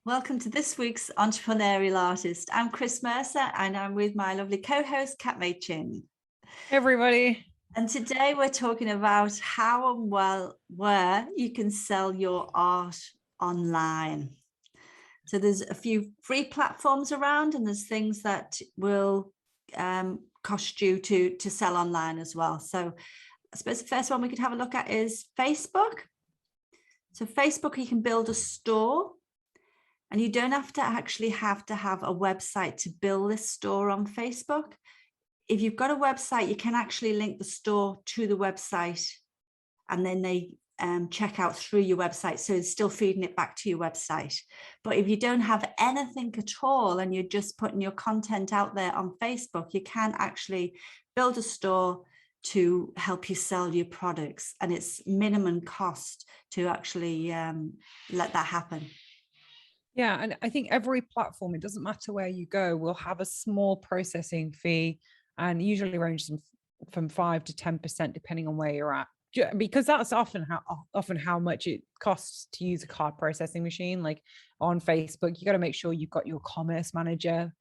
Welcome to this week's Entrepreneurial Artist. I'm Chris Mercer and I'm with my lovely co-host, Kat Machin. Hey everybody. And today we're talking about how and where you can sell your art online. So there's a few free platforms around and there's things that will cost you to sell online as well. So I suppose the first one we could have a look at is Facebook. So Facebook, you can build a store. And you don't have to have a website to build this store on Facebook. If you've got a website, you can actually link the store to the website and then they check out through your website. So it's still feeding it back to your website. But if you don't have anything at all and you're just putting your content out there on Facebook, you can actually build a store to help you sell your products. And it's minimum cost to actually let that happen. Yeah, and I think every platform, it doesn't matter where you go, will have a small processing fee and usually ranges from 5 to 10% depending on where you're at. Because that's often how much it costs to use a card processing machine. Like on Facebook, you got to make sure you've got your commerce manager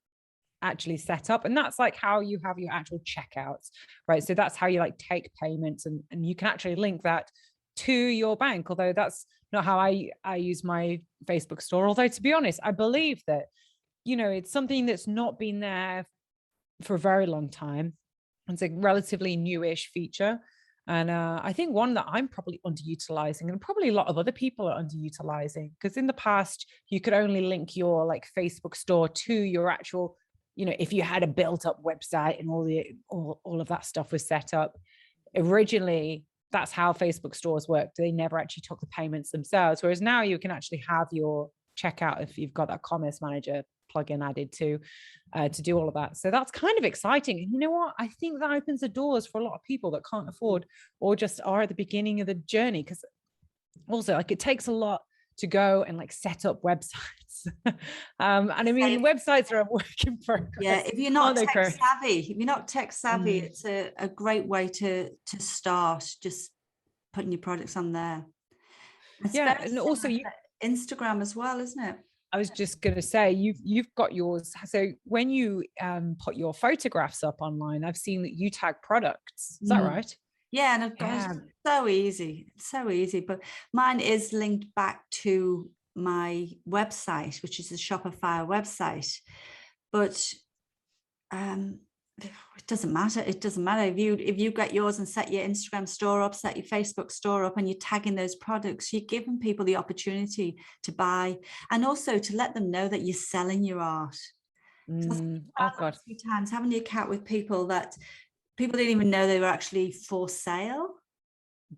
actually set up, and that's like how you have your actual checkouts, right? So that's how you like take payments, and you can actually link that to your bank, although that's not how I use my Facebook store. Although, to be honest, I believe that, it's something that's not been there for a very long time. It's a relatively newish feature. And I think one that I'm probably underutilizing, and probably a lot of other people are underutilizing, because in the past, you could only link your like Facebook store to your actual, if you had a built up website and all of that stuff was set up. Originally, that's how Facebook stores worked. They never actually took the payments themselves. Whereas now you can actually have your checkout if you've got that commerce manager plugin added to do all of that. So that's kind of exciting. And you know what? I think that opens the doors for a lot of people that can't afford or just are at the beginning of the journey. Because also, like, it takes a lot to go and like set up websites. And I mean, websites are a work in progress. Yeah, if you're not tech savvy, it's a great way to start just putting your products on there. Yeah, and also Instagram as well, isn't it? I was just going to say, you've got yours. So when you put your photographs up online, I've seen that you tag products. Is that right? Yeah, and of course, it's so easy. But mine is linked back to my website, which is a Shopify website. But it doesn't matter. It doesn't matter if you get yours and set your Instagram store up, set your Facebook store up, and you're tagging those products. You're giving people the opportunity to buy, and also to let them know that you're selling your art. Oh God! A few times having your chat with people that people didn't even know they were actually for sale.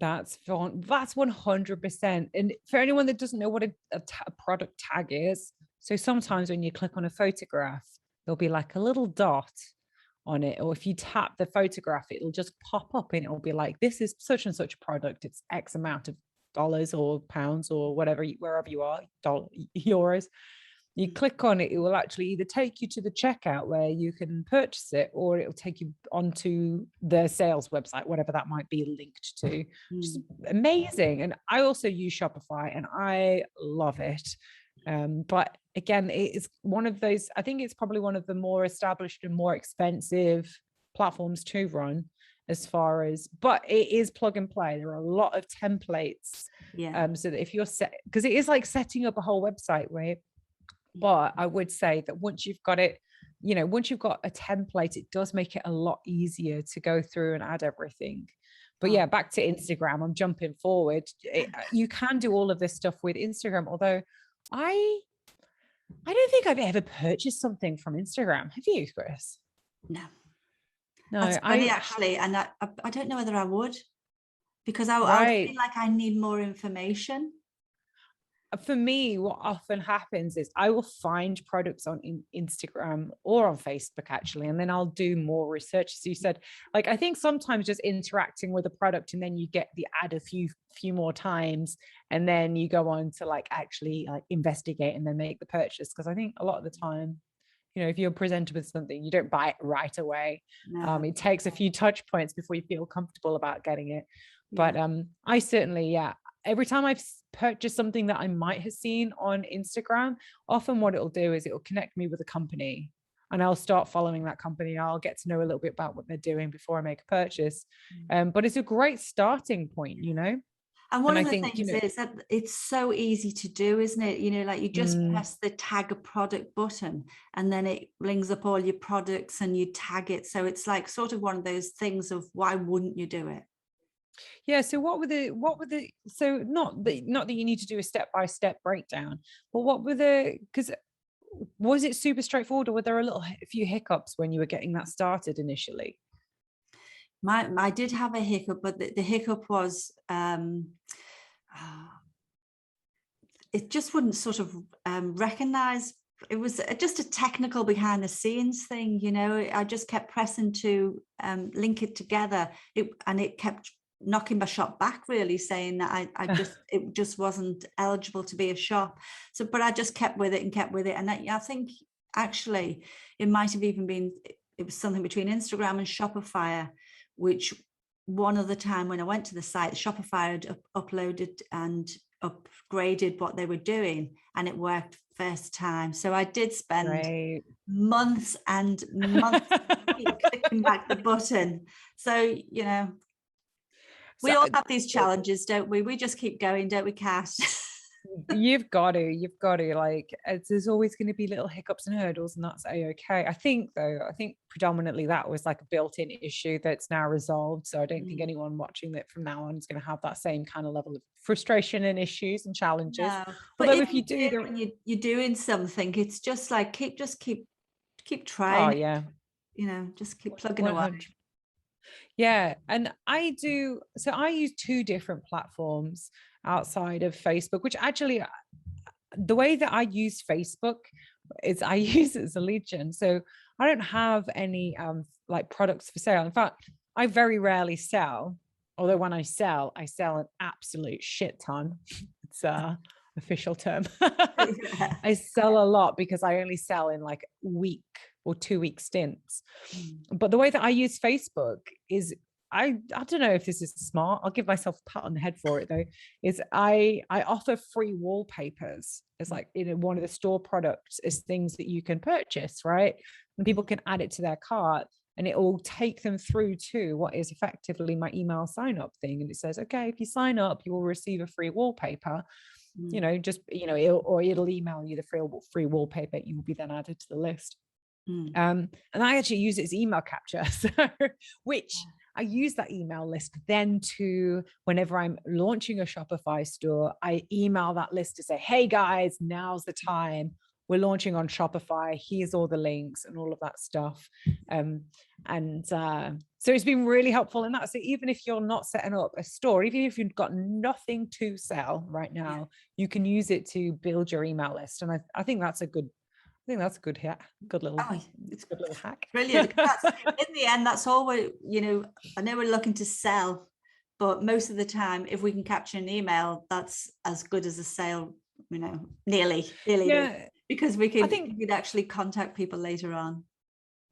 That's 100%. And for anyone that doesn't know what a product tag is, so sometimes when you click on a photograph, there'll be like a little dot on it, or if you tap the photograph, it'll just pop up and it'll be like, this is such and such a product, it's X amount of dollars or pounds or whatever, wherever you are, euros. You click on it, it will actually either take you to the checkout where you can purchase it, or it'll take you onto the sales website, whatever that might be linked to. Just amazing. And I also use Shopify and I love it. But again, it is one of those, I think it's probably one of the more established and more expensive platforms to run, as far as, but it is plug and play. There are a lot of templates. So that if you're because it is like setting up a whole website, right? But I would say that once you've got it, once you've got a template, it does make it a lot easier to go through and add everything. But yeah, back to Instagram, I'm jumping forward. You can do all of this stuff with Instagram, although I don't think I've ever purchased something from Instagram. Have you, Chris? No. That's funny, actually, and I don't know whether I would, because I feel like I need more information. For me, what often happens is I will find products on Instagram or on Facebook, actually, and then I'll do more research. So you said, like, I think sometimes just interacting with a product and then you get the ad a few more times, and then you go on to like actually like investigate and then make the purchase. Because I think a lot of the time, if you're presented with something, you don't buy it right away. No. It takes a few touch points before you feel comfortable about getting it. But I certainly, every time I've purchased something that I might have seen on Instagram, often what it'll do is it'll connect me with a company, and I'll start following that company. I'll get to know a little bit about what they're doing before I make a purchase. But it's a great starting point, you know? And one And of I the think, you things know, is that it's so easy to do, isn't it? You know, like you just mm, press the tag a product button and then it brings up all your products and you tag it. So it's like sort of one of those things of why wouldn't you do it? yeah. So so not that you need to do a step-by-step breakdown, but what were because was it super straightforward, or were there a few hiccups when you were getting that started initially? I did have a hiccup, but the hiccup was it just wouldn't sort of recognize. It was just a technical behind the scenes thing, you know. I just kept pressing to link it together, and it kept knocking my shop back, really saying that it just wasn't eligible to be a shop. So, but I just kept with it and kept with it, and I think actually it might have even been, it was something between Instagram and Shopify, which one other time when I went to the site, Shopify had uploaded and upgraded what they were doing, and it worked first time. So I did spend Right. months and months keep clicking back the button. So, you know, we So all have these challenges, don't we? We just keep going, don't we, Kat? you've got to like, there's always going to be little hiccups and hurdles, and that's okay. I think predominantly that was like a built-in issue that's now resolved. So I don't think anyone watching that from now on is going to have that same kind of level of frustration and issues and challenges. No, but Although if if you you do, do and you're doing something, it's just like keep oh trying, yeah, you know, just keep plugging away. 100. Yeah. And so I use two different platforms outside of Facebook, which actually, the way that I use Facebook is I use it as a lead gen. So I don't have any like products for sale. In fact, I very rarely sell. Although when I sell an absolute shit ton. It's official term. Yeah. I sell a lot because I only sell in like week or 2 week stints. But the way that I use Facebook is, I don't know if this is smart. I'll give myself a pat on the head for it though. Is I offer free wallpapers as like, you know, one of the store products as things that you can purchase, right? And people can add it to their cart, and it will take them through to what is effectively my email sign up thing. And it says, okay, if you sign up, you will receive a free wallpaper. You know, just, you know, it'll email you the free wallpaper. You will be then added to the list. And I actually use it as email capture, so, which I use that email list then to, whenever I'm launching a Shopify store, I email that list to say, hey guys, now's the time. We're launching on Shopify. Here's all the links and all of that stuff. So it's been really helpful in that. So even if you're not setting up a store, even if you've got nothing to sell right now, you can use it to build your email list. And I think that's a good, hack. It's a good little hack. Brilliant. That's, in the end, that's all we're, you know, I know we're looking to sell, but most of the time, if we can capture an email, that's as good as a sale, you know, nearly, Yeah, because we I can think we'd actually contact people later on.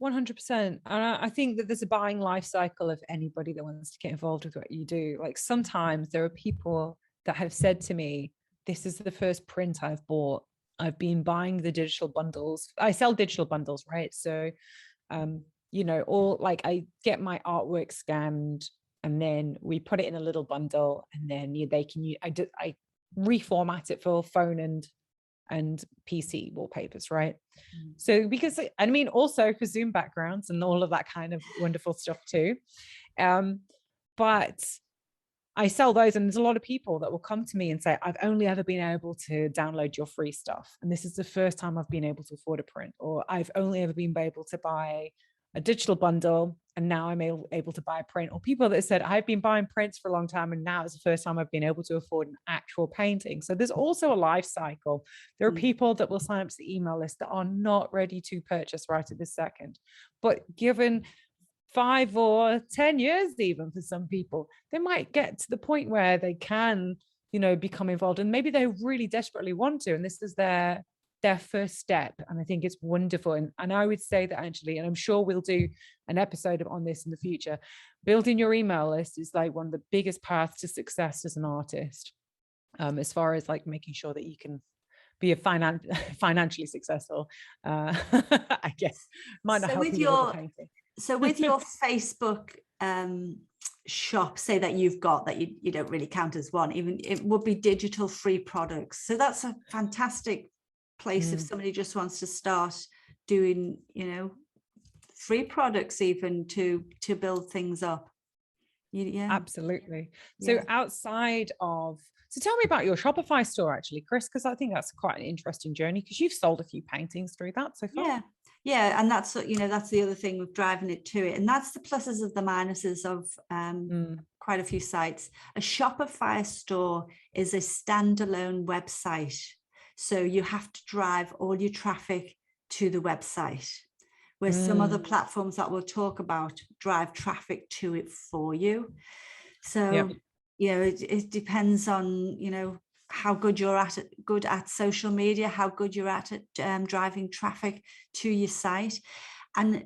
100%. And I think that there's a buying life cycle of anybody that wants to get involved with what you do. Like sometimes there are people that have said to me, this is the first print I've bought. I've been buying the digital bundles. I sell digital bundles, right? So, you know, all like I get my artwork scanned, and then we put it in a little bundle, and then they can use, I reformat it for phone and PC wallpapers, right? So because I mean, also for Zoom backgrounds and all of that kind of wonderful stuff too. But I sell those, and there's a lot of people that will come to me and say, I've only ever been able to download your free stuff, and this is the first time I've been able to afford a print, or I've only ever been able to buy a digital bundle, and now I'm able to buy a print. Or people that said, I've been buying prints for a long time, and now it's the first time I've been able to afford an actual painting. So there's also a life cycle. There are people that will sign up to the email list that are not ready to purchase right at this second, but given 5 or 10 years, even for some people, they might get to the point where they can, you know, become involved, and maybe they really desperately want to, and this is their first step. And I think it's wonderful. And I would say that actually, and I'm sure we'll do an episode on this in the future, building your email list is like one of the biggest paths to success as an artist. as far as like making sure that you can be a financially successful. I guess might not So help with people with the your painting. Facebook shop, say that you've got that you don't really count as one, even it would be digital free products. So that's a fantastic place if somebody just wants to start doing, free products even to build things up. Yeah. Absolutely. So Yeah. outside of, so tell me about your Shopify store actually, Chris, because I think that's quite an interesting journey because you've sold a few paintings through that so far. Yeah, and that's that's the other thing with driving it to it, and that's the pluses of the minuses of quite a few sites. A Shopify store is a standalone website, so you have to drive all your traffic to the website, where some other platforms that we'll talk about drive traffic to it for you. So it depends on how good you're at social media, how good you're at driving traffic to your site. And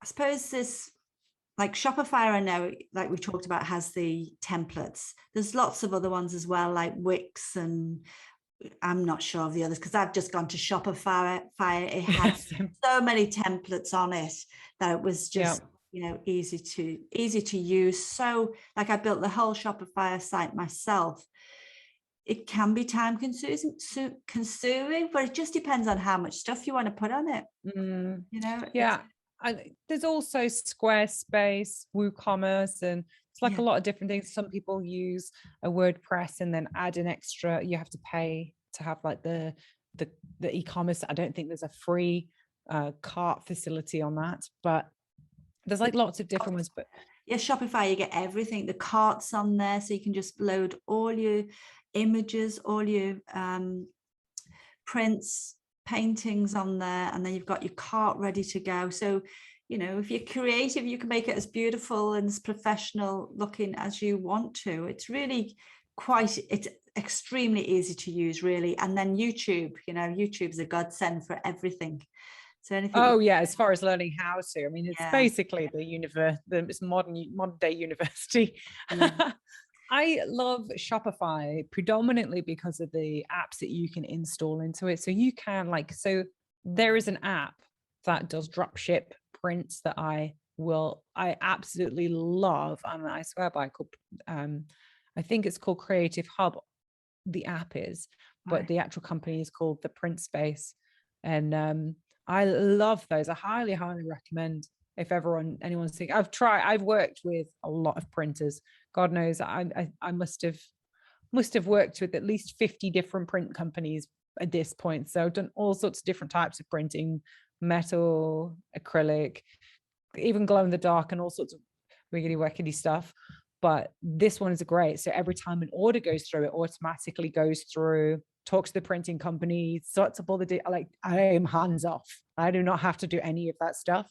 I suppose this, like Shopify, I know, like we talked about, has the templates. There's lots of other ones as well, like Wix, and I'm not sure of the others because I've just gone to Shopify. It had so many templates on it that it was just easy to use. So like I built the whole Shopify site myself. It can be time consuming, but it just depends on how much stuff you want to put on it. There's also Squarespace, WooCommerce, and it's like a lot of different things. Some people use a WordPress and then add an extra, you have to pay to have like the e-commerce. I don't think there's a free cart facility on that, but there's like lots of different ones. But Shopify, you get everything. The cart's on there, so you can just load all your images, all your prints, paintings on there, and then you've got your cart ready to go. So if you're creative, you can make it as beautiful and as professional looking as you want to. It's really it's extremely easy to use, really. And then YouTube's a godsend for everything. So anything as far as learning how to, I mean, it's basically it's modern day university. I love Shopify predominantly because of the apps that you can install into it. So you can there is an app that does drop ship prints that I absolutely love, and I swear by, called I think it's called Creative Hub, the app is, but the actual company is called the Print Space. And I love those. I highly recommend if anyone's thinking. I've worked with a lot of printers. God knows I must have worked with at least 50 different print companies at this point. So I've done all sorts of different types of printing, metal, acrylic, even glow in the dark, and all sorts of wiggity wackety stuff. But this one is great. So every time an order goes through, it automatically goes through, talks to the printing company, sorts up all the I am hands off. I do not have to do any of that stuff.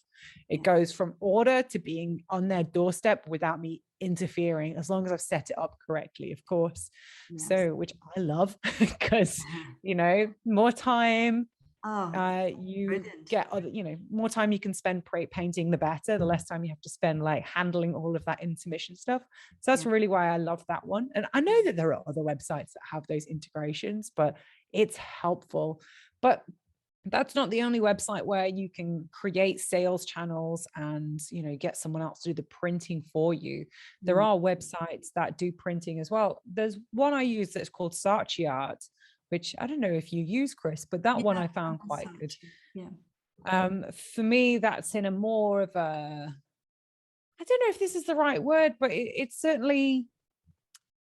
It goes from order to being on their doorstep without me interfering, as long as I've set it up correctly, of course. So, which I love because, more time, you get more time you can spend painting, the better. The less time you have to spend handling all of that intermission stuff. So that's really why I love that one. And I know that there are other websites that have those integrations, but it's helpful. But that's not the only website where you can create sales channels and get someone else to do the printing for you. There are websites that do printing as well. There's one I use that's called Saatchi, which I don't know if you use, Chris, but that one I found quite good. For me, that's in a more of a, I don't know if this is the right word, but it's certainly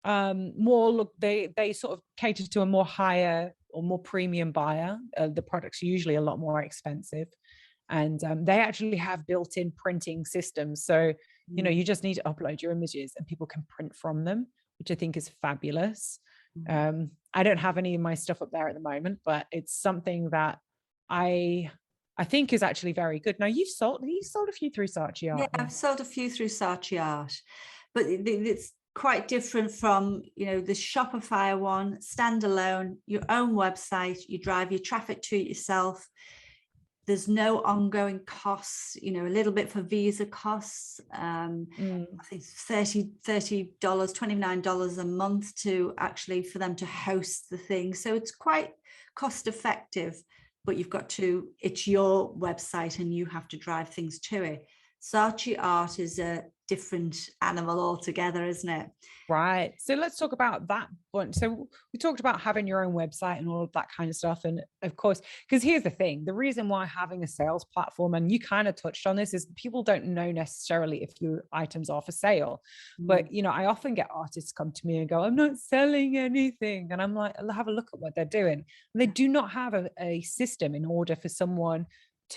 more, they sort of cater to a more higher or more premium buyer. The products are usually a lot more expensive, and they actually have built-in printing systems. So, you just need to upload your images and people can print from them, which I think is fabulous. I don't have any of my stuff up there at the moment, but it's something that I think is actually very good. Now you've sold a few through Saatchi. Yeah, I've sold a few through Saatchi, but it's quite different from the Shopify one, standalone, your own website. You drive your traffic to it yourself. there's no ongoing costs, you know, a little bit for visa costs. I think $30, $29 a month to actually for them to host the thing. So it's quite cost effective, but you've got to, it's your website and you have to drive things to it. Saatchi art is a different animal altogether, isn't it? Right. So let's talk about that one. So we talked about having your own website and all of that kind of stuff. And of course, because here's the thing, the reason why having a sales platform, and you kind of touched on this, is people don't know necessarily if your items are for sale. But, you know, I often get artists come to me and go, I'm not selling anything. And I'm like, I'll have a look at what they're doing. And they do not have a system in order for someone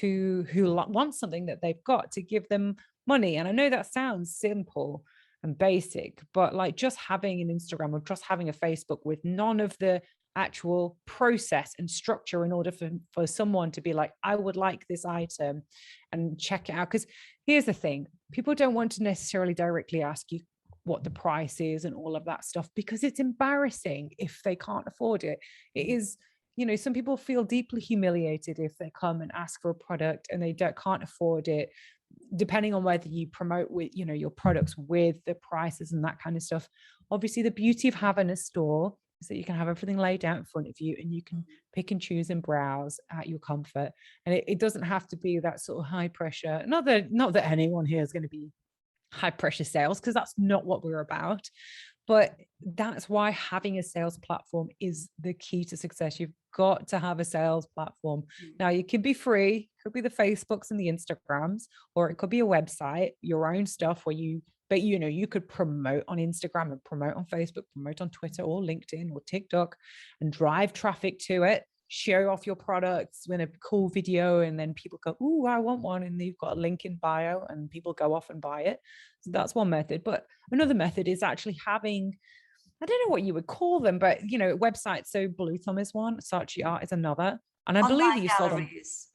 who wants something that they've got to give them money. And I know that sounds simple and basic, but like just having an Instagram or just having a Facebook with none of the actual process and structure in order for someone to be like, I would like this item and check it out. Because here's the thing, people don't want to necessarily directly ask you what the price is and all of that stuff, because it's embarrassing if they can't afford it. It is, you know, some people feel deeply humiliated if they come and ask for a product and they can't afford it, depending on whether you promote with, you know, your products with the prices and that kind of stuff. Obviously, the beauty of having a store is that you can have everything laid out in front of you and you can pick and choose and browse at your comfort. And it doesn't have to be that sort of high pressure. Not that anyone here is going to be high pressure sales, because that's not what we're about. But that's why having a sales platform is the key to success. You've got to have a sales platform. Now, you can be free, could be the Facebooks and the Instagrams, or it could be a website, your own stuff where but you know, you could promote on Instagram and promote on Facebook, promote on Twitter or LinkedIn or TikTok and drive traffic to it, show off your products with a cool video, and then people go, "Ooh, I want one," and you've got a link in bio and people go off and buy it. So that's one method. But another method is actually having, I don't know what you would call them, but you know, websites. So Blue Thumb is one, Saatchi Art is another, and I believe Online you saw them. galleries.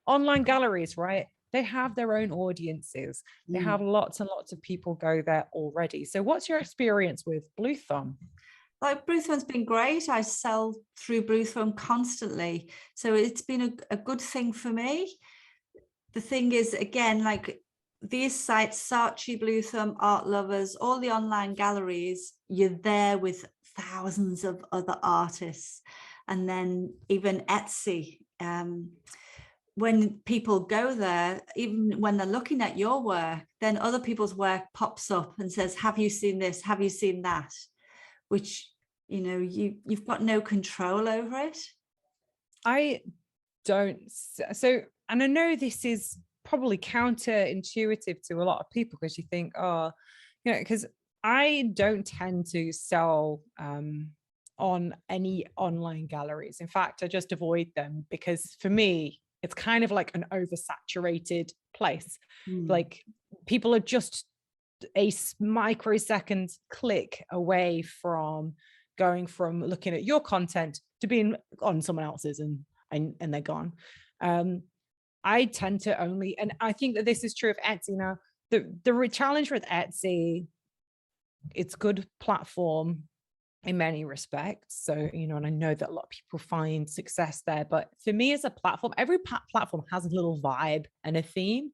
Online galleries, right? They have their own audiences. They have lots and lots of people go there already. So what's your experience with Blue Thumb? Like Blue Thumb's been great. I sell through Blue Thumb constantly. So it's been a good thing for me. The thing is, again, like these sites, Saatchi, Blue Thumb, Art Lovers, all the online galleries, you're there with thousands of other artists. And then even Etsy, when people go there, even when they're looking at your work, then other people's work pops up and says, have you seen this? Have you seen that? Which, you know, you've got no control over it. I don't. So, and I know this is probably counterintuitive to a lot of people, because you think, oh, you know, because I don't tend to sell on any online galleries. In fact, I just avoid them, because for me, it's kind of like an oversaturated place. Like people are just a microsecond click away from going from looking at your content to being on someone else's, and they're gone. I tend to only, and I think that this is true of Etsy now. The challenge with Etsy, it's good platform in many respects. So, you know, and I know that a lot of people find success there, but for me as a platform, every platform has a little vibe and a theme.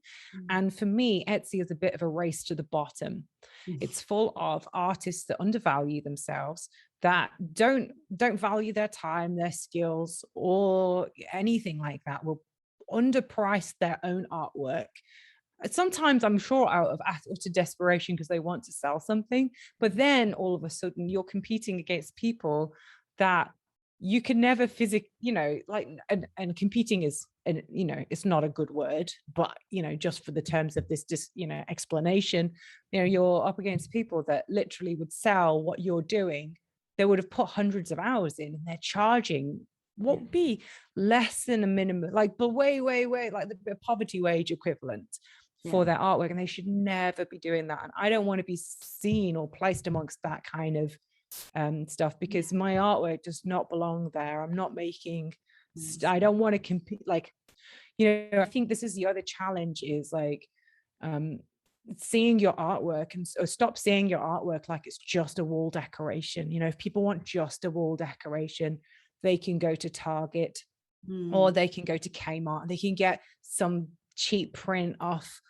And for me, Etsy is a bit of a race to the bottom. It's full of artists that undervalue themselves, that don't value their time, their skills, or anything like that, will underprice their own artwork. Sometimes I'm sure out of utter desperation because they want to sell something, but then all of a sudden you're competing against people that you can never physically, you know, like, and competing is, and you know, it's not a good word, but you know, just for the terms of this, just, you know, explanation, you know, you're up against people that literally would sell what you're doing. They would have put hundreds of hours in, and they're charging what would be less than a minimum, like, but way like the poverty wage equivalent for their artwork, and they should never be doing that. And I don't want to be seen or placed amongst that kind of stuff, because my artwork does not belong there. I'm not making, I don't want to compete. Like, you know, I think this is the other challenge, is like seeing your artwork, and or stop seeing your artwork like it's just a wall decoration. You know, if people want just a wall decoration, they can go to Target or they can go to Kmart and they can get some cheap print off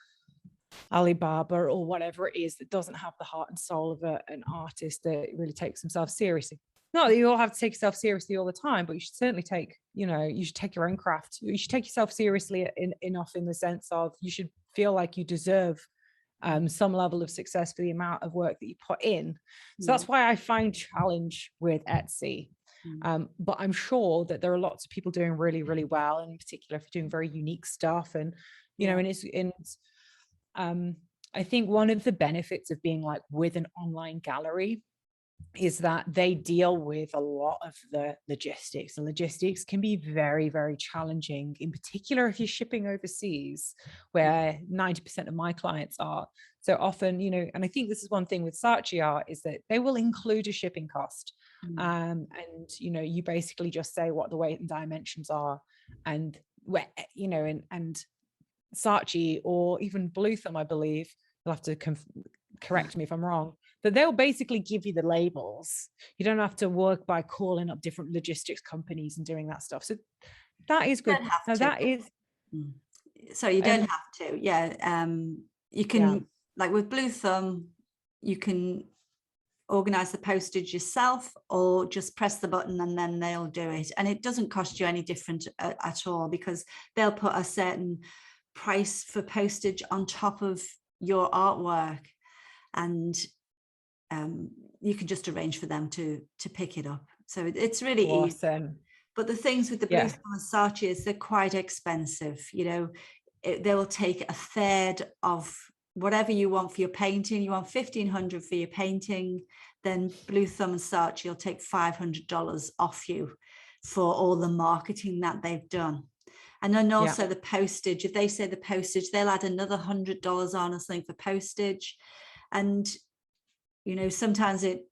Alibaba or whatever it is that doesn't have the heart and soul of an artist that really takes himself seriously. Not that you all have to take yourself seriously all the time, but you should certainly take, you should take your own craft. You should take yourself seriously enough in the sense of you should feel like you deserve some level of success for the amount of work that you put in. So that's why I find challenge with Etsy. But I'm sure that there are lots of people doing really, really well, and in particular if you're doing very unique stuff. And I think one of the benefits of being like with an online gallery is that they deal with a lot of the logistics, and logistics can be very, very challenging, in particular if you're shipping overseas, where 90% of my clients are. So often, and I think this is one thing with Saatchi art, is that they will include a shipping cost. And you basically just say what the weight and dimensions are, and where, and Saatchi or even Blue Thumb, I believe, you'll have to correct me if I'm wrong, that they'll basically give you the labels. You don't have to work by calling up different logistics companies and doing that stuff. So that is good. So that is. So you don't have to. Yeah. You can, like with Blue Thumb, you can organize the postage yourself or just press the button and then they'll do it. And it doesn't cost you any different at all, because they'll put a certain price for postage on top of your artwork, and you can just arrange for them to pick it up. So it's really awesome. Easy. But the things with the Blue Thumb and Saatchi is they're quite expensive. They will take a third of whatever you want for your painting. You want $1,500 for your painting, then Blue Thumb and Saatchi will take $500 off you for all the marketing that they've done. And then also the postage, if they say the postage, they'll add another $100 on or something for postage. And, sometimes it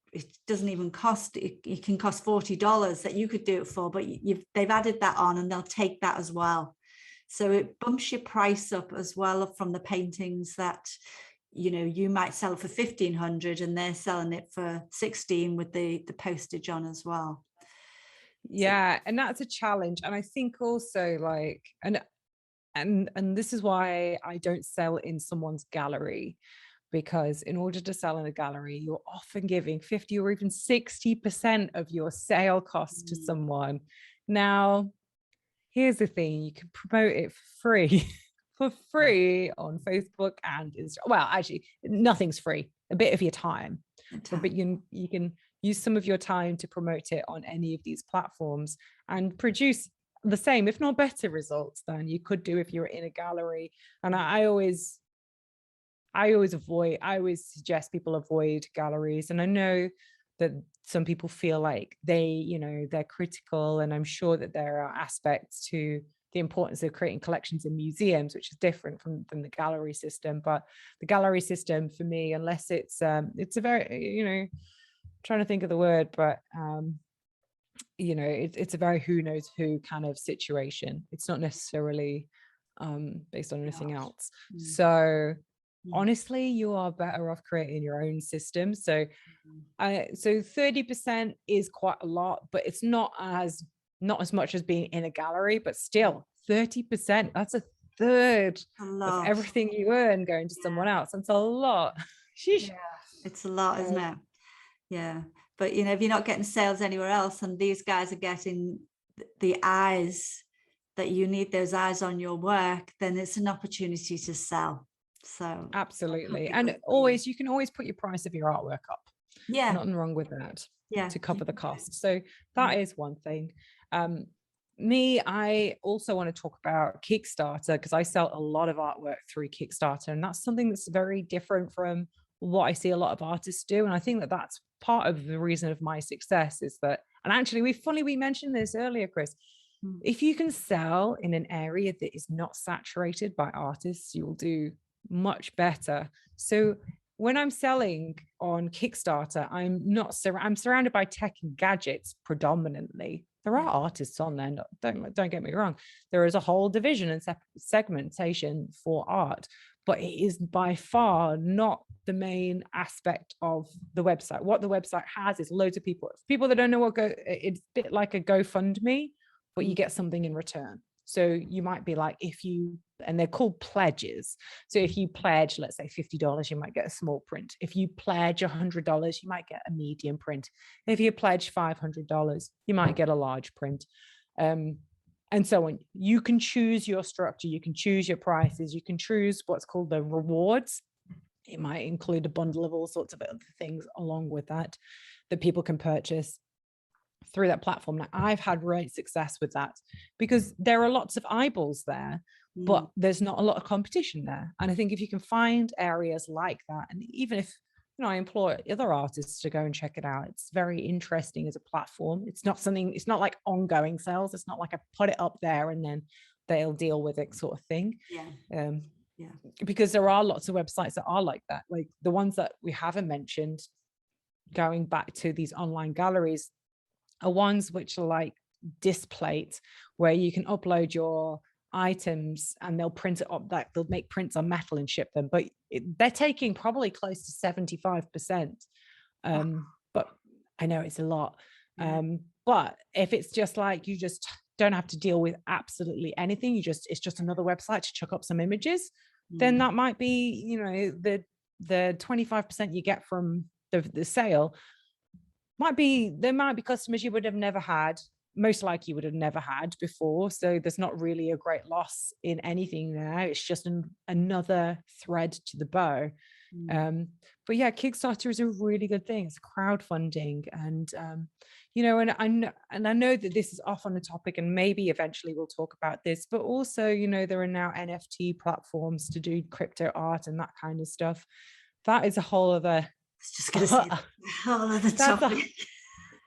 doesn't even cost, it can cost $40 that you could do it for, but they've added that on and they'll take that as well. So it bumps your price up as well from the paintings that, you might sell for $1,500 and they're selling it for $16 with the postage on as well. Yeah, and that's a challenge. And I think also like, and this is why I don't sell in someone's gallery, because in order to sell in a gallery, you're often giving 50 or even 60% of your sale cost to someone. Now, here's the thing, you can promote it for free on Facebook and Instagram. Well, actually, nothing's free, a bit of your time. But you can use some of your time to promote it on any of these platforms and produce the same, if not better results than you could do if you're in a gallery. And I always suggest people avoid galleries. And I know that some people feel like they're critical, and I'm sure that there are aspects to the importance of creating collections in museums, which is different from the gallery system. But the gallery system for me, unless it's a very, trying to think of the word, but it's a very who knows who kind of situation. It's not necessarily based on anything else. So honestly, you are better off creating your own system. So 30% is quite a lot, but it's not as much as being in a gallery, but still 30%, that's a third of everything you earn going to someone else. That's a lot. Yeah, it's a lot, isn't it? Yeah. But if you're not getting sales anywhere else, and these guys are getting the eyes that you need, those eyes on your work, then it's an opportunity to sell. So absolutely. And always, you can always put your price of your artwork up. Yeah, nothing wrong with that. To cover the cost. So that is one thing. I also want to talk about Kickstarter, because I sell a lot of artwork through Kickstarter, and that's something that's very different from what I see a lot of artists do. And I think that that's part of the reason of my success is that, and actually we mentioned this earlier, Chris, if you can sell in an area that is not saturated by artists, you will do much better. So when I'm selling on Kickstarter, I'm surrounded by tech and gadgets predominantly. There are artists on there, don't get me wrong. There is a whole division and segmentation for art, but it is by far not the main aspect of the website. What the website has is loads of people that don't know it's a bit like a GoFundMe but you get something in return. So you might be like, and they're called pledges. So if you pledge, let's say $50, you might get a small print. If you pledge $100, you might get a medium print. If you pledge $500, you might get a large print. And so on. You can choose your structure, you can choose your prices, you can choose what's called the rewards. It might include a bundle of all sorts of other things along with that people can purchase through that platform. Now, I've had great success with that because there are lots of eyeballs there, but there's not a lot of competition there. And I think if you can find areas like that, and even if, I implore other artists to go and check it out, it's very interesting as a platform. It's not like ongoing sales. It's not like I put it up there and then they'll deal with it sort of thing. Yeah. Because there are lots of websites that are like that, like the ones that we haven't mentioned, going back to these online galleries, are ones which are like Displate, where you can upload your items and they'll print it up, they'll make prints on metal and ship them, but they're taking probably close to 75%. But I know it's a lot. But if it's just like, you just don't have to deal with absolutely anything, it's just another website to chuck up some images, then that might be, the 25% you get from the sale there might be customers you would have never had, most likely you would have never had before. So there's not really a great loss in anything there. It's just another thread to the bow. But yeah, Kickstarter is a really good thing. It's crowdfunding, and and I know that this is off on the topic, and maybe eventually we'll talk about this, but also, there are now NFT platforms to do crypto art and that kind of stuff. That is a whole other just gonna say a whole other topic.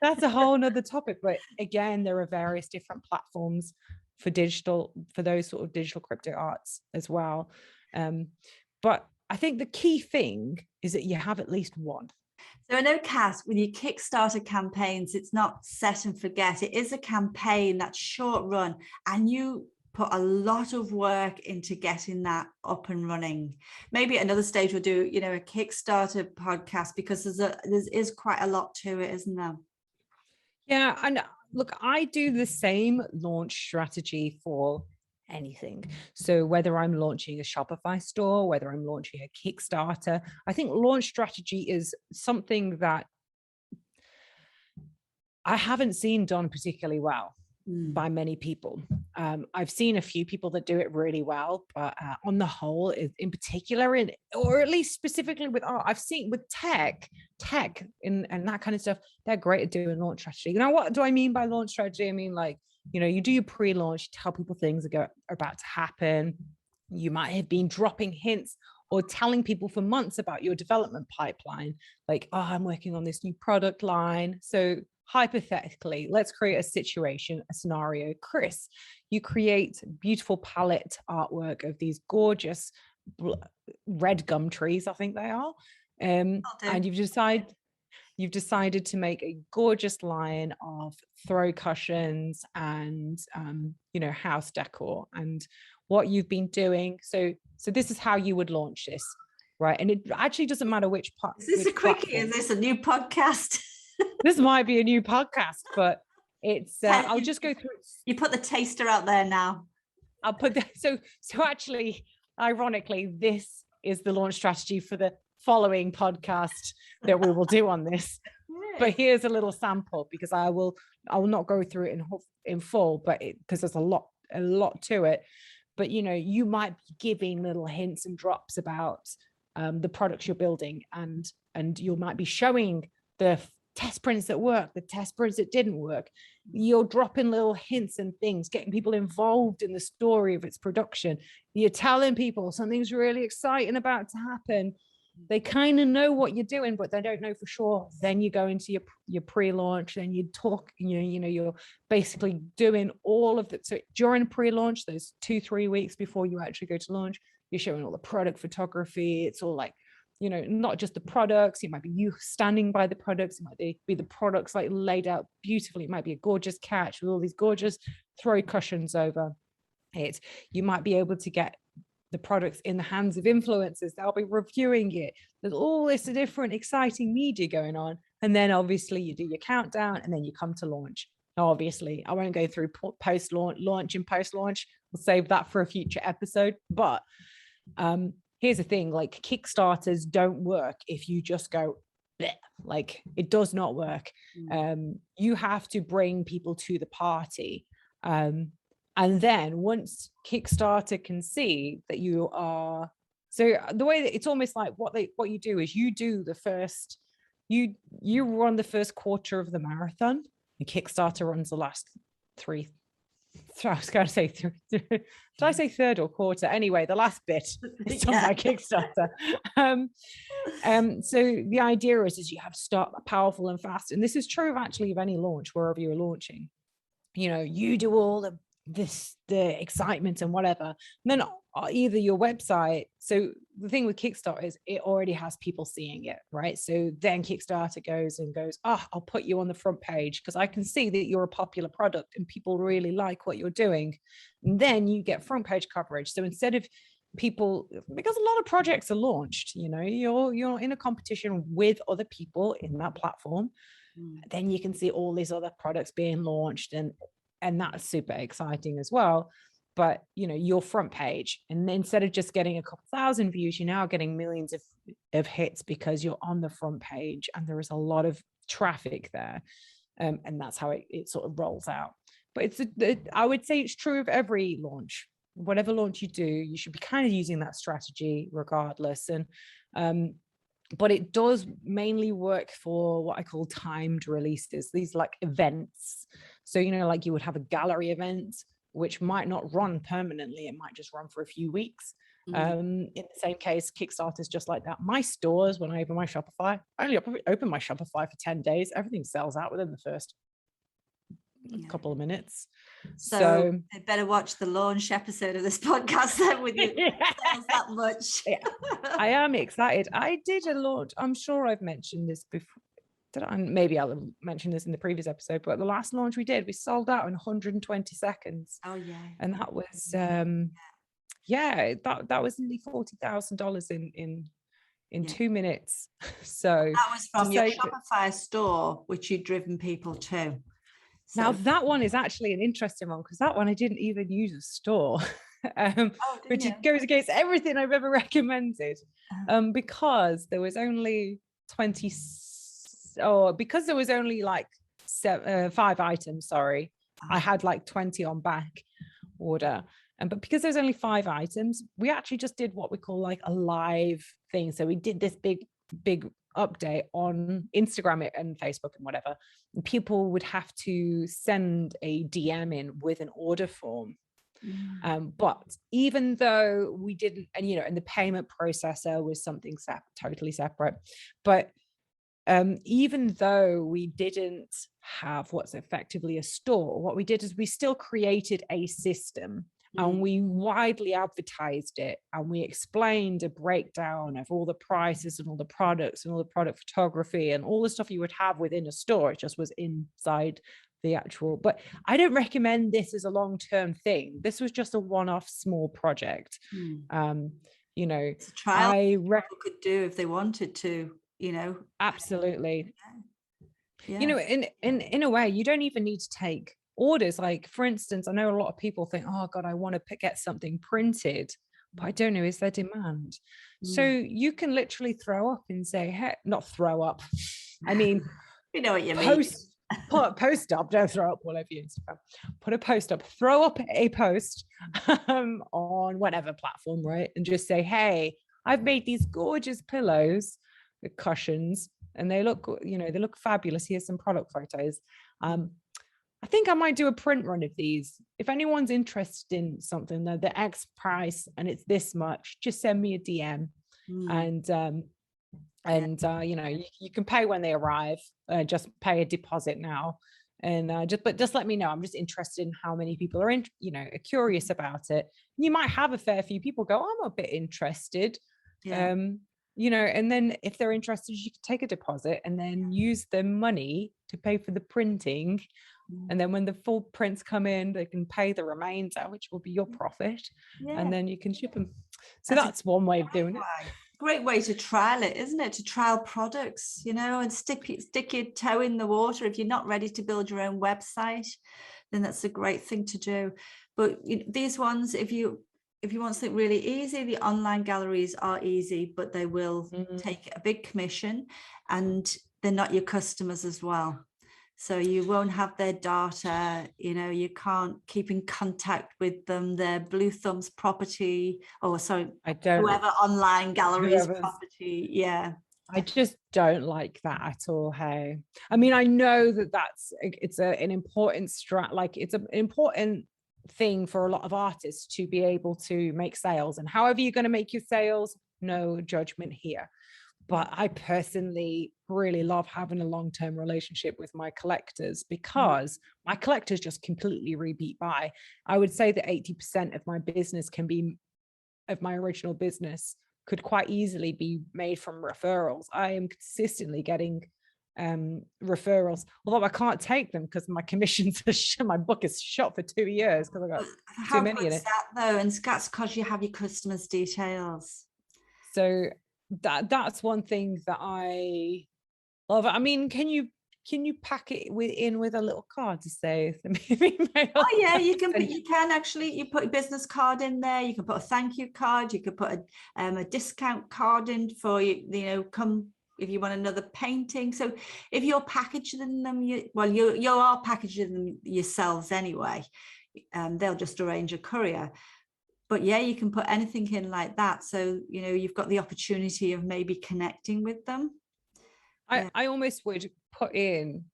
That's a whole nother topic. But again, there are various different platforms for those sort of digital crypto arts as well. But I think the key thing is that you have at least one. So I know, Cass, with your Kickstarter campaigns, it's not set and forget. It is a campaign that's short run, and you put a lot of work into getting that up and running. Maybe at another stage we'll do, a Kickstarter podcast, because there is quite a lot to it, isn't there? Yeah, and look, I do the same launch strategy for anything. So whether I'm launching a Shopify store, whether I'm launching a Kickstarter, I think launch strategy is something that I haven't seen done particularly well by many people. I've seen a few people that do it really well, but on the whole, in particular, or at least specifically with art, I've seen with tech and that kind of stuff, they're great at doing launch strategy. Now, what do I mean by launch strategy? I mean, like, you do your pre-launch, tell people things are about to happen. You might have been dropping hints or telling people for months about your development pipeline, like, oh, I'm working on this new product line. So hypothetically, let's create a scenario. Chris, you create beautiful palette artwork of these gorgeous red gum trees, I think they are. And you've decided to make a gorgeous line of throw cushions and house decor, and what you've been doing. So this is how you would launch this, right? And it actually doesn't matter which part. Is this a quickie? Is this a new podcast? This might be a new podcast, but it's I'll just go through. You put the taster out there now. I'll put that. So actually, ironically, this is the launch strategy for the following podcast that we will do on this. But here's a little sample, because I will not go through it in full, but because there's a lot to it. But you might be giving little hints and drops about the products you're building, and you might be showing the test prints that work, the test prints that didn't work. You're dropping little hints and things, getting people involved in the story of its production. You're telling people something's really exciting about to happen. They kind of know what you're doing, but they don't know for sure. Then you go into your pre-launch, and you talk, you're basically doing all of that. So during pre-launch, those 2-3 weeks before you actually go to launch, you're showing all the product photography. It's all like, not just the products. It might be you standing by the products. It might be the products like laid out beautifully. It might be a gorgeous couch with all these gorgeous throw cushions over it. You might be able to get the products in the hands of influencers. They'll be reviewing it. There's all this different exciting media going on. And then obviously you do your countdown, and then you come to launch. Obviously, I won't go through post launch and post launch. We'll save that for a future episode. But here's the thing, like Kickstarters don't work if you just go bleh. Like it does not work. You have to bring people to the party, and then once Kickstarter can see that you are, so the way that it's almost like what you do is you do the first, you run the first quarter of the marathon, and Kickstarter runs the last three. So I was going to say, did I say third or quarter? Anyway, the last bit is on my Kickstarter. So the idea is you have to start powerful and fast. And this is true of actually of any launch, wherever you're launching. You know, you do all the excitement and whatever. And then either your website. So the thing with Kickstarter is it already has people seeing it, right? So then Kickstarter goes, I'll put you on the front page because I can see that you're a popular product and people really like what you're doing. And then you get front page coverage. So instead of people, because a lot of projects are launched, you know, you're in a competition with other people in that platform. Then you can see all these other products being launched, and that's super exciting as well. But you know, your front page, and instead of just getting a couple thousand views, you're now getting millions of hits because you're on the front page and there is a lot of traffic there, and that's how it sort of rolls out. But I would say it's true of every launch. Whatever launch you do, you should be kind of using that strategy regardless. And but it does mainly work for what I call timed releases, these like events. So, you know, like you would have a gallery event, which might not run permanently. It might just run for a few weeks. In the same case, Kickstarter is just like that. My stores, when I open my Shopify, I only open my Shopify for 10 days. Everything sells out within the first couple of minutes. So I better watch the launch episode of this podcast then with you. Sales that much. I am excited. I did a launch. I'm sure I've mentioned this before. Maybe I'll mention this in the previous episode, but the last launch we did, we sold out in 120 seconds. Oh yeah. And that was that was nearly $40,000 in 2 minutes. So that was from your Shopify store, which you'd driven people to. So. Now that one is actually an interesting one because that one I didn't even use a store, which goes against everything I've ever recommended, because there was only because there was only like 5 items. Sorry, I had like 20 on back order, but because there's only 5 items, we actually just did what we call like a live thing. So we did this big update on Instagram and Facebook and whatever, and people would have to send a DM in with an order form. But even though we didn't, and the payment processor was something totally separate, but even though we didn't have what's effectively a store, what we did is we still created a system. And we widely advertised it, and we explained a breakdown of all the prices and all the products and all the product photography and all the stuff you would have within a store. It just was inside the actual. But I don't recommend this as a long-term thing. This was just a one-off small project. It's a trial people could do if they wanted to. Absolutely. In a way, you don't even need to take orders. Like, for instance, I know a lot of people think, oh God, I want to get something printed, but I don't know, is there demand? So you can literally throw up and say, hey, not throw up. I mean, you know what you mean. Put a post up, don't throw up all over your Instagram. Put a post up, throw up a post on whatever platform, right? And just say, hey, I've made these gorgeous pillows with cushions and they look, they look fabulous. Here's some product photos. I think I might do a print run of these. If anyone's interested in something, the X price and it's this much, just send me a DM. You can pay when they arrive. Just pay a deposit now, and just let me know. I'm just interested in how many people are curious about it. You might have a fair few people go, I'm a bit interested. And then if they're interested, you can take a deposit and then use the money to pay for the printing. And then when the full prints come in, they can pay the remainder, which will be your profit. And then you can ship them. So that's one way of doing it. great way to trial it, isn't it? To trial products, you know, and stick your toe in the water. If you're not ready to build your own website, then that's a great thing to do. But these ones, if you want something really easy, the online galleries are easy, but they will take a big commission, and they're not your customers as well. So you won't have their data, you know, you can't keep in contact with them. They're Blue Thumb's property, or sorry, whoever online gallery's property. Yeah. I just don't like that at all. Hey, I mean, I know that it's an important it's an important thing for a lot of artists to be able to make sales, and however you're going to make your sales, no judgment here. But I personally really love having a long-term relationship with my collectors, because my collectors just completely repeat buy. I would say that 80% of my business of my original business could quite easily be made from referrals. I am consistently getting referrals, although I can't take them because my commissions are my book is shut for 2 years because I got too many in it. That though, and that's because you have your customers' details. So that's one thing that I love. I mean, can you pack it in with a little card to say oh yeah, you can actually, you put a business card in there, you can put a thank you card, you could put a discount card in for you know, come if you want another painting. So if you're packaging them, you are packaging them yourselves anyway, they'll just arrange a courier. But yeah, you can put anything in like that. So, you know, you've got the opportunity of maybe connecting with them. I almost would put in,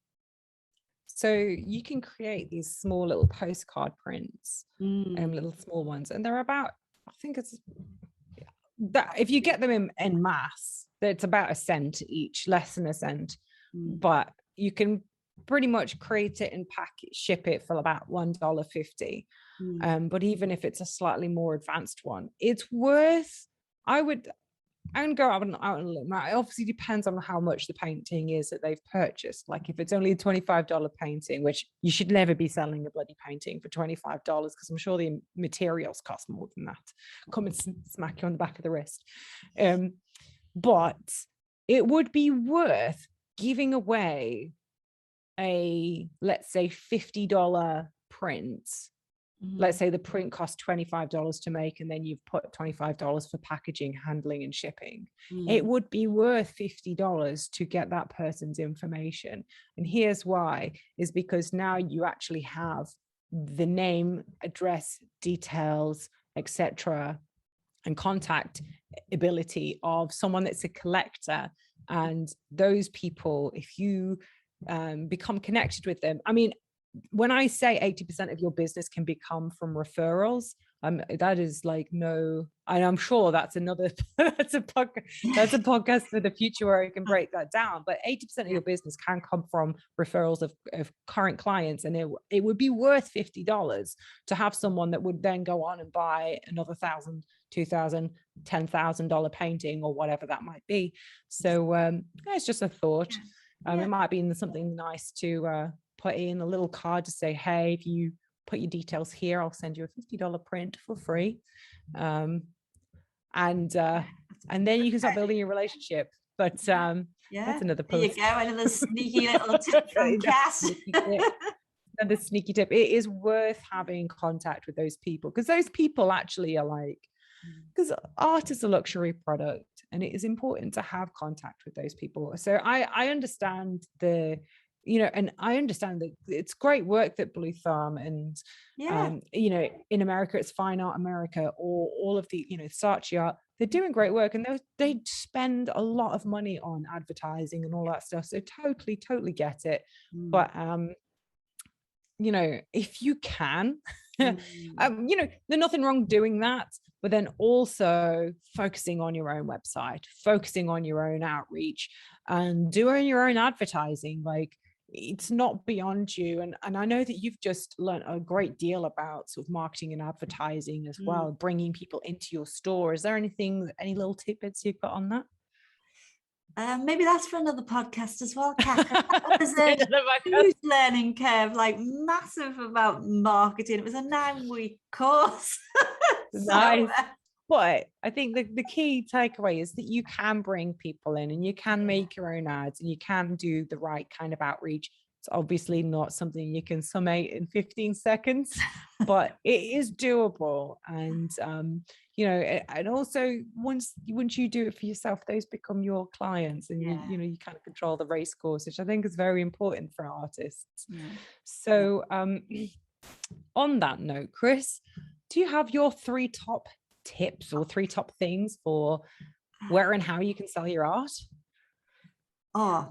so you can create these small little postcard prints, little small ones, and they're about, I think it's that if you get them in mass, it's about a cent each, less than a cent. But you can pretty much create it and ship it for about $1.50. But even if it's a slightly more advanced one, it's worth, I would go out and look. Now, it obviously depends on how much the painting is that they've purchased. Like if it's only a $25 painting, which you should never be selling a bloody painting for $25, because I'm sure the materials cost more than that. Come and smack you on the back of the wrist. But it would be worth giving away a, let's say, $50 print. Let's say the print costs $25 to make, and then you've put $25 for packaging, handling, and shipping. It would be worth $50 to get that person's information. And here's why, is because now you actually have the name, address, details, etc., and contact ability of someone that's a collector. And those people, if you become connected with them, I mean, when I say 80% of your business can become from referrals, that is like no, and I'm sure that's another that's a podcast for the future where I can break that down. But 80% of your business can come from referrals of current clients, and it would be worth $50 to have someone that would then go on and buy another $1,000, $2,000, $10,000 painting or whatever that might be. So it's just a thought. It might be something nice to put in a little card to say, hey, if you put your details here, I'll send you a $50 print for free. And then you can start building your relationship. But that's another post. There you go, another sneaky little tip from Cass. Another sneaky tip. It is worth having contact with those people, because those people actually are like, because art is a luxury product, and it is important to have contact with those people. So I understand and I understand that it's great work that Blue Thumb and in America it's Fine Art America, or all of the Saatchi Art, they're doing great work, and they spend a lot of money on advertising and all that stuff. So totally get it. But if you can, there's nothing wrong doing that, but then also focusing on your own website, focusing on your own outreach, and doing your own advertising. Like, it's not beyond you. And I know that you've just learned a great deal about sort of marketing and advertising as well, bringing people into your store. Is there any little tidbits you've got on that? Maybe that's for another podcast as well, Kat. There's a huge learning curve, like massive, about marketing. It was a 9-week course. Nice. But I think the key takeaway is that you can bring people in and you can make your own ads and you can do the right kind of outreach. It's obviously not something you can summate in 15 seconds, but it is doable. And and also once you do it for yourself, those become your clients, and Yeah. you kind of control the race course, which I think is very important for artists. Yeah. So on that note, Chris, do you have your 3 top tips or 3 top things for where and how you can sell your art? Oh,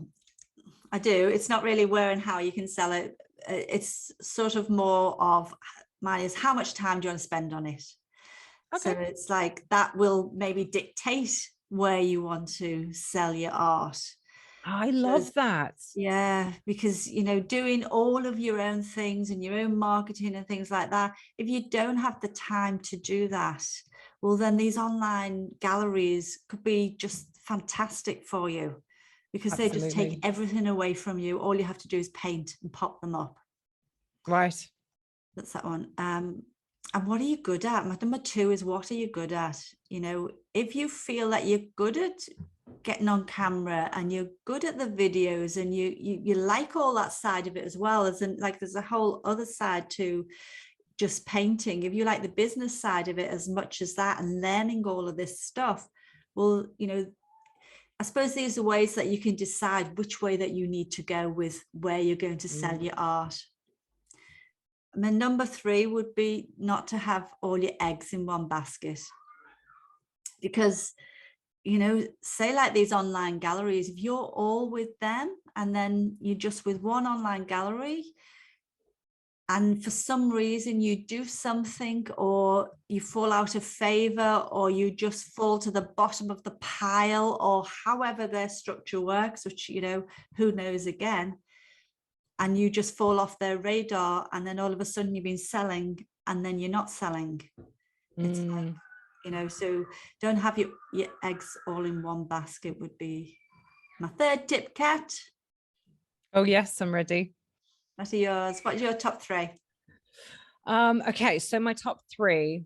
I do. It's not really where and how you can sell it. It's sort of more of mine is how much time do you want to spend on it? So Okay. it's like that will maybe dictate where you want to sell your art. I Because love that. yeah, because doing all of your own things and your own marketing and things like that, if you don't have the time to do that, well, then these online galleries could be just fantastic for you, because they just take Absolutely. everything away from you. All you have to do is paint and pop them up. Right. That's that one. And what are you good at? My number 2 is, what are you good at? If you feel that you're good at getting on camera and you're good at the videos and you like all that side of it as well, as in, like, there's a whole other side to just painting. If you like the business side of it as much as that and learning all of this stuff, well, I suppose these are ways that you can decide which way that you need to go with where you're going to sell your art. And then number 3 would be not to have all your eggs in one basket. Because, say like these online galleries, if you're all with them and then you're just with one online gallery, and for some reason you do something, or you fall out of favor, or you just fall to the bottom of the pile, or however their structure works, which, who knows again, and you just fall off their radar, and then all of a sudden you've been selling and then you're not selling. It's like, so don't have your eggs all in one basket would be my 3rd tip. Kat, Oh yes, I'm ready. what are yours? What's your top 3? Okay, so my top 3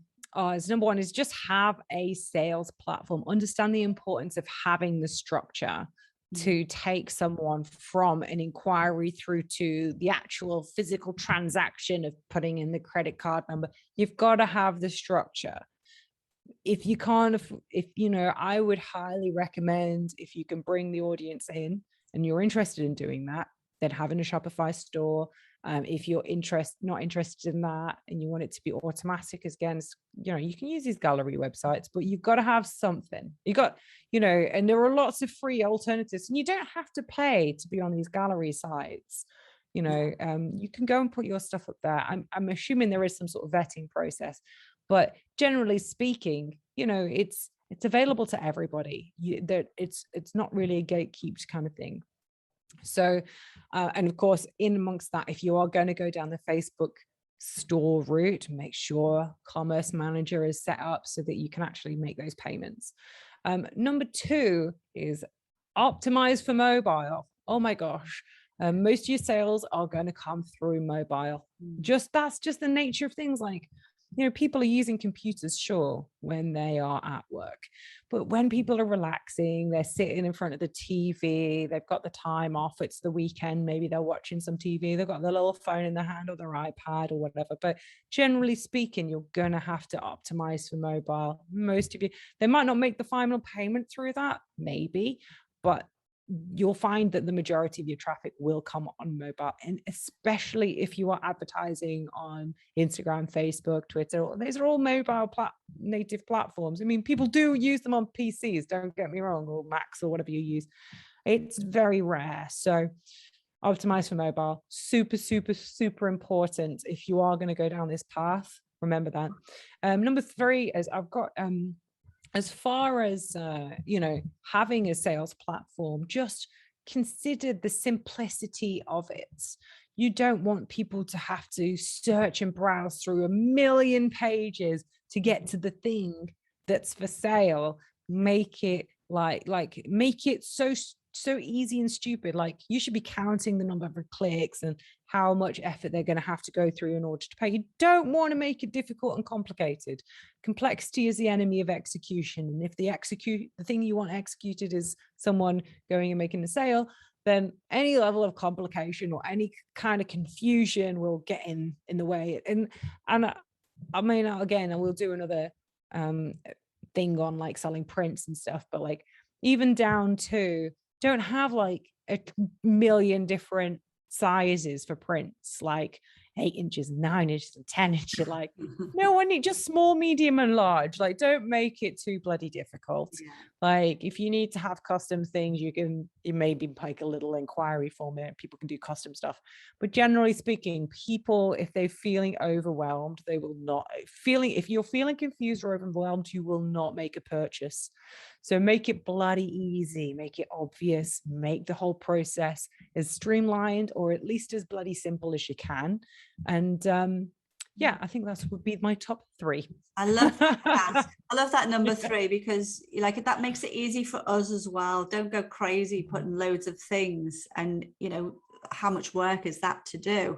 is number 1 is just have a sales platform. Understand the importance of having the structure to take someone from an inquiry through to the actual physical transaction of putting in the credit card number. You've got to have the structure. If you can't, I would highly recommend, if you can bring the audience in and you're interested in doing that, then having a Shopify store. If you're not interested in that and you want it to be automatic, again, you can use these gallery websites, but you've got to have something. And there are lots of free alternatives, and you don't have to pay to be on these gallery sites. You can go and put your stuff up there. I'm assuming there is some sort of vetting process, but generally speaking, it's available to everybody. It's not really a gatekept kind of thing. So, and of course, in amongst that, if you are going to go down the Facebook store route, make sure Commerce Manager is set up so that you can actually make those payments. Number 2 is optimize for mobile. Oh my gosh. Most of your sales are going to come through mobile. That's just the nature of things. Like, people are using computers, sure, when they are at work, but when people are relaxing, they're sitting in front of the TV, they've got the time off, it's the weekend, maybe they're watching some TV, they've got their little phone in their hand or their iPad or whatever. But generally speaking, you're going to have to optimize for mobile. Most of you, they might not make the final payment through that, maybe, but you'll find that the majority of your traffic will come on mobile, and especially if you are advertising on Instagram, Facebook, Twitter. These are all mobile native platforms. I mean, people do use them on PCs, don't get me wrong, or Macs or whatever you use. It's very rare. So optimize for mobile, super, super, super important if you are going to go down this path. Remember that. Number 3 is I've got as far as having a sales platform, just consider the simplicity of it. You don't want people to have to search and browse through a million pages to get to the thing that's for sale. Make it make it so so easy and stupid. Like, you should be counting the number of clicks and how much effort they're going to have to go through in order to pay. You don't want to make it difficult and complicated. Complexity is the enemy of execution. And if the thing you want executed is someone going and making a sale, then any level of complication or any kind of confusion will get in the way. And I mean, again, I will do another thing on like selling prints and stuff, but like, even down to, don't have like a million different sizes for prints, like 8 inches, 9 inches, and 10 inches. Like, no, I need just small, medium, and large. Like, don't make it too bloody difficult. Yeah. Like, if you need to have custom things, you maybe like a little inquiry form there, people can do custom stuff. But generally speaking, people, if they're feeling overwhelmed, they will not if you're feeling confused or overwhelmed, you will not make a purchase. So make it bloody easy, make it obvious, make the whole process as streamlined or at least as bloody simple as you can. And yeah, I think that would be my top 3. I love that. I love that number 3, because like that makes it easy for us as well. Don't go crazy putting loads of things, and you know, how much work is that to do?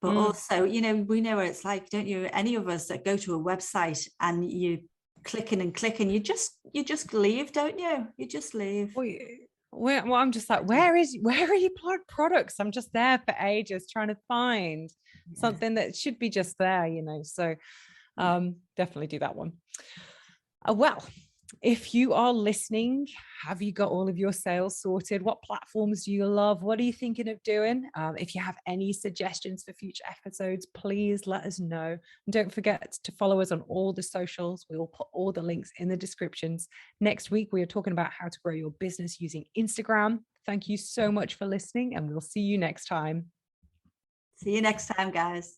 But also, you know, we know what it's like, don't you? Any of us that go to a website and you clicking and clicking, you just leave, don't you? You just leave. Well, I'm just like, where are your products? I'm just there for ages trying to find something that should be just there, you know. So definitely do that one. Well, if you are listening, have you got all of your sales sorted? What platforms do you love? What are you thinking of doing? If you have any suggestions for future episodes, please let us know. And don't forget to follow us on all the socials. We will put all the links in the descriptions. Next week, we are talking about how to grow your business using Instagram. Thank you so much for listening, and we'll see you next time. See you next time, guys.